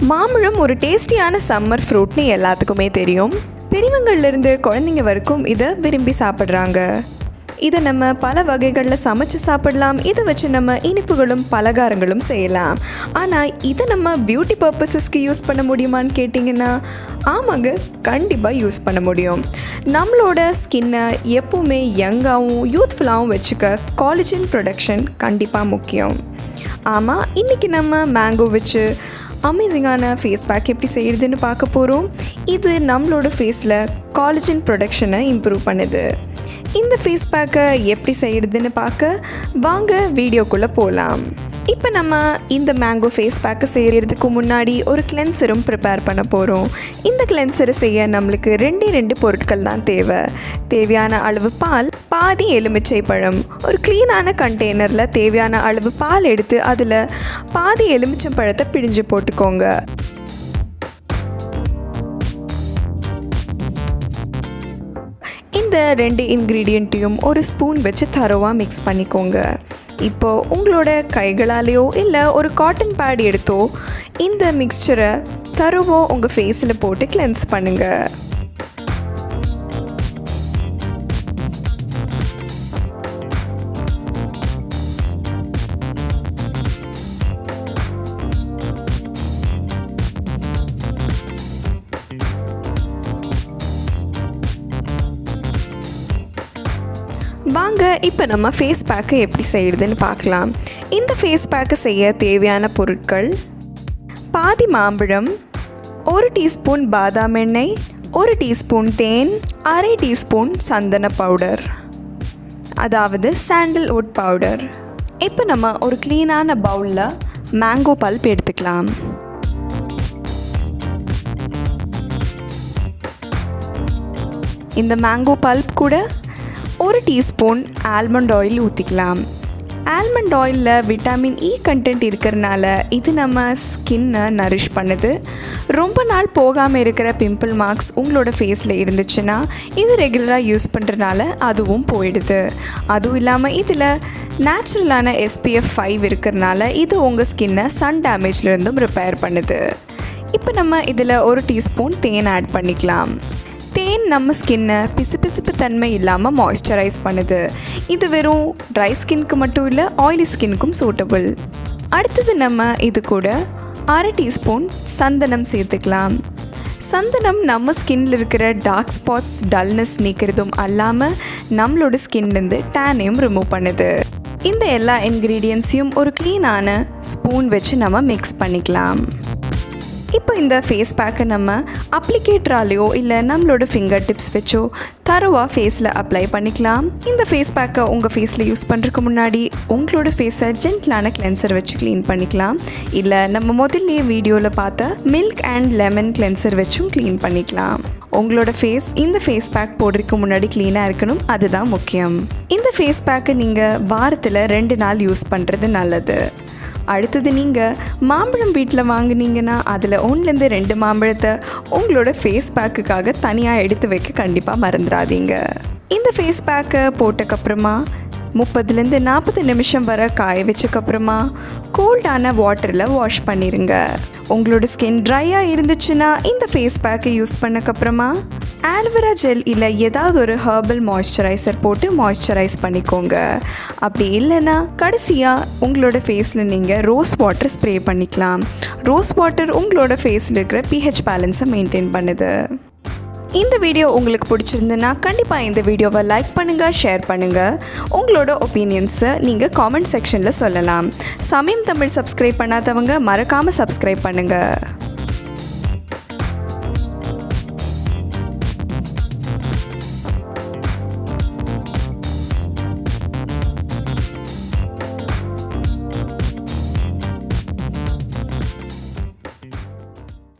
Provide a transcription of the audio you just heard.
மாம்பழம் ஒரு டேஸ்டியான சம்மர் ஃப்ரூட்னு எல்லாத்துக்குமே தெரியும். பெரியவங்கள்லேருந்து குழந்தைங்க வரைக்கும் இதை விரும்பி சாப்பிட்றாங்க. இதை நம்ம பல வகைகளில் சமைச்சு சாப்பிடலாம். இதை வச்சு நம்ம இனிப்புகளும் பலகாரங்களும் செய்யலாம். ஆனால் இதை நம்ம பியூட்டி பர்பஸஸ்க்கு யூஸ் பண்ண முடியுமான்னு கேட்டிங்கன்னா ஆமாங்க, கண்டிப்பாக யூஸ் பண்ண முடியும். நம்மளோட ஸ்கின்னை எப்போவுமே யங்காகவும் யூத்ஃபுல்லாகவும் வச்சுக்க காலேஜன் ப்ரொடக்ஷன் கண்டிப்பாக முக்கியம். ஆமாம், இன்றைக்கி நம்ம மேங்கோ வச்சு அமேசிங்கான ஃபேஸ் பேக் எப்படி செய்கிறதுன்னு பார்க்க போகிறோம். இது நம்மளோட ஃபேஸில் காலேஜன் ப்ரொடக்ஷனை இம்ப்ரூவ் பண்ணுது. இந்த ஃபேஸ் பேக்கை எப்படி செய்கிறதுன்னு பார்க்க வாங்க வீடியோக்குள்ளே போகலாம். இப்போ நம்ம இந்த மேங்கோ ஃபேஸ் பேக்கை செய்கிறதுக்கு முன்னாடி ஒரு கிளென்சரும் ப்ரிப்பேர் பண்ண போகிறோம். இந்த கிளென்சரை செய்ய நம்மளுக்கு ரெண்டு பொருட்கள் தான் தேவையான அளவு பால், பாதி எலுமிச்சை பழம். ஒரு க்ளீனான கண்டெய்னரில் தேவையான அளவு பால் எடுத்து அதில் பாதி எலுமிச்சை பழத்தை பிழிஞ்சு போட்டுக்கோங்க. இந்த 2 இன்க்ரீடியண்ட்டையும் ஒரு ஸ்பூன் வச்சு தரோவாக மிக்ஸ் பண்ணிக்கோங்க. இப்போது உங்களோட கைகளாலேயோ இல்லை ஒரு காட்டன் பேட் எடுத்தோ இந்த மிக்சரை தரோவோ உங்கள் ஃபேஸில் போட்டு கிளென்ஸ் பண்ணுங்கள். வாங்க இப்போ நம்ம ஃபேஸ் பேக்கை எப்படி செய்கிறதுன்னு பார்க்கலாம். இந்த ஃபேஸ் பேக்கை செய்ய தேவையான பொருட்கள்: பாதி மாம்பழம், 1 டீஸ்பூன் பாதாம் எண்ணெய், 1 டீஸ்பூன் தேன், அரை டீஸ்பூன் சந்தன பவுடர், அதாவது சாண்டல்வுட் பவுடர். இப்போ நம்ம ஒரு க்ளீனான பவுலில் மேங்கோ பல்ப் எடுத்துக்கலாம். இந்த மேங்கோ பல்ப் கூட 1 டீஸ்பூன் ஆல்மண்ட் ஆயில் ஊற்றிக்கலாம். ஆல்மண்ட் ஆயிலில் விட்டமின் இ கண்டென்ட் இருக்கிறனால இது நம்ம ஸ்கின்னை நரிஷ் பண்ணுது. ரொம்ப நாள் போகாமல் இருக்கிற பிம்பிள் மார்க்ஸ் உங்களோட ஃபேஸில் இருந்துச்சுன்னா இது ரெகுலராக யூஸ் பண்ணுறதுனால அதுவும் போயிடுது. அதுவும் இல்லாமல் இதில் நேச்சுரலான SPF 5 இருக்கிறனால இது உங்கள் ஸ்கின்னை சன் டேமேஜ்லேருந்தும் ரிப்பேர் பண்ணுது. இப்போ நம்ம இதில் 1 டீஸ்பூன் தேன் ஆட் பண்ணிக்கலாம். தேன் நம்ம ஸ்கின்னை பிசுபிசுப்பு தன்மை இல்லாமல் மாய்ஸ்சரைஸ் பண்ணுது. இது வெறும் ட்ரை ஸ்கின்க்கு மட்டும் இல்லை, ஆயிலி ஸ்கின்னுக்கும் சூட்டபிள். அடுத்தது நம்ம இது கூட அரை டீஸ்பூன் சந்தனம் சேர்த்துக்கலாம். சந்தனம் நம்ம ஸ்கின்னில் இருக்கிற டார்க் ஸ்பாட்ஸ், டல்னஸ் நீக்கிறதும் அல்லாமல் நம்மளோட ஸ்கின்லேருந்து டேனையும் ரிமூவ் பண்ணுது. இந்த எல்லா இன்க்ரீடியன்ஸையும் ஒரு க்ளீனான ஸ்பூன் வச்சு நம்ம மிக்ஸ் பண்ணிக்கலாம். இப்போ இந்த ஃபேஸ் பேக்கை நம்ம அப்ளிகேட்டராலேயோ இல்லை நம்மளோட ஃபிங்கர் டிப்ஸ் வச்சோ தரோவாக ஃபேஸில் அப்ளை பண்ணிக்கலாம். இந்த ஃபேஸ் பேக்கை உங்கள் ஃபேஸில் யூஸ் பண்ணுறதுக்கு முன்னாடி உங்களோட ஃபேஸை ஜென்டிலான கிளென்சர் வச்சு க்ளீன் பண்ணிக்கலாம். இல்லை நம்ம முதல்லையே வீடியோவில் பார்த்த மில்க் அண்ட் லெமன் கிளென்சர் வச்சும் க்ளீன் பண்ணிக்கலாம். உங்களோட ஃபேஸ் இந்த ஃபேஸ் பேக் போடுறதுக்கு முன்னாடி க்ளீனாக இருக்கணும், அதுதான் முக்கியம். இந்த ஃபேஸ் பேக்கை நீங்கள் வாரத்தில் 2 நாள் யூஸ் பண்ணுறது நல்லது. அடுத்தது நீங்கள் மாம்பழம் வீட்டில் வாங்கினீங்கன்னா அதில் 1-2 மாம்பழத்தை உங்களோட ஃபேஸ் பேக்குக்காக தனியாக எடுத்து வைக்க கண்டிப்பாக மறந்துடாதீங்க. இந்த ஃபேஸ் பேக்கை போட்டக்கப்புறமா 30-40 நிமிஷம் வரை காய வச்சக்கப்புறமா கோல்டான வாட்டரில் வாஷ் பண்ணிடுங்க. உங்களோட ஸ்கின் ட்ரையாக இருந்துச்சுன்னா இந்த ஃபேஸ் பேக்கை யூஸ் பண்ணக்கப்புறமா ஆல்வேரா ஜெல் இல்லை ஏதாவது ஒரு ஹெர்பல் மாய்ஸ்சரைசர் போட்டு மாய்ஸ்சரைஸ் பண்ணிக்கோங்க. அப்படி இல்லைன்னா கடைசியாக உங்களோட ஃபேஸில் நீங்கள் ரோஸ் வாட்டர் ஸ்ப்ரே பண்ணிக்கலாம். ரோஸ் வாட்டர் உங்களோட ஃபேஸில் இருக்கிற pH பேலன்ஸை மெயின்டைன் பண்ணுது. இந்த வீடியோ உங்களுக்கு பிடிச்சிருந்துன்னா கண்டிப்பாக இந்த வீடியோவை லைக் பண்ணுங்கள், ஷேர் பண்ணுங்கள். உங்களோட ஒப்பீனியன்ஸை நீங்கள் காமெண்ட் செக்ஷனில் சொல்லலாம். சமயம் தமிழ் சப்ஸ்கிரைப் பண்ணாதவங்க மறக்காமல் சப்ஸ்கிரைப் பண்ணுங்கள்.